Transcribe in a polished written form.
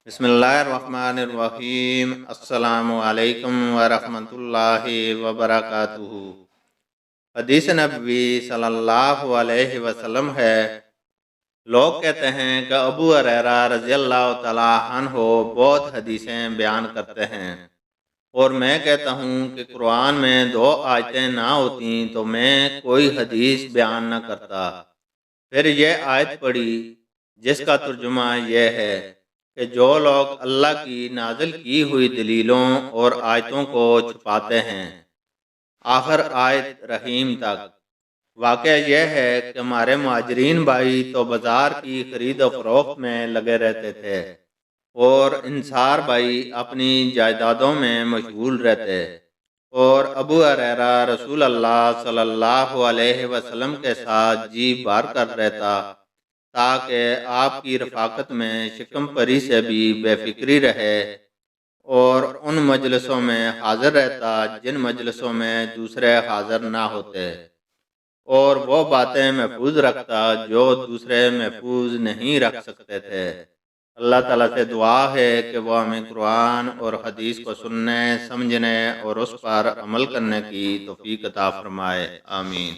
بسم اللہ الرحمن الرحیم۔ السلام علیکم ورحمۃ اللہ وبرکاتہ۔ حدیث نبوی صلی اللہ علیہ وسلم ہے، لوگ کہتے ہیں کہ ابو ہریرہ رضی اللہ تعالیٰ عنہ بہت حدیثیں بیان کرتے ہیں، اور میں کہتا ہوں کہ قرآن میں 2 آیتیں نہ ہوتیں تو میں کوئی حدیث بیان نہ کرتا۔ پھر یہ آیت پڑھی جس کا ترجمہ یہ ہے کہ جو لوگ اللہ کی نازل کی ہوئی دلیلوں اور آیتوں کو چھپاتے ہیں، آخر آیت رحیم تک۔ واقعہ یہ ہے کہ ہمارے مہاجرین بھائی تو بازار کی خرید و فروخت میں لگے رہتے تھے، اور انصار بھائی اپنی جائیدادوں میں مشغول رہتے، اور ابو ہریرہ رسول اللہ صلی اللہ علیہ وسلم کے ساتھ جی بھر کر رہتا، تاکہ آپ کی رفاقت میں شکم پری سے بھی بے فکری رہے، اور ان مجلسوں میں حاضر رہتا جن مجلسوں میں دوسرے حاضر نہ ہوتے، اور وہ باتیں محفوظ رکھتا جو دوسرے محفوظ نہیں رکھ سکتے تھے۔ اللہ تعالیٰ سے دعا ہے کہ وہ ہمیں قرآن اور حدیث کو سننے، سمجھنے اور اس پر عمل کرنے کی توفیق عطا فرمائے، آمین۔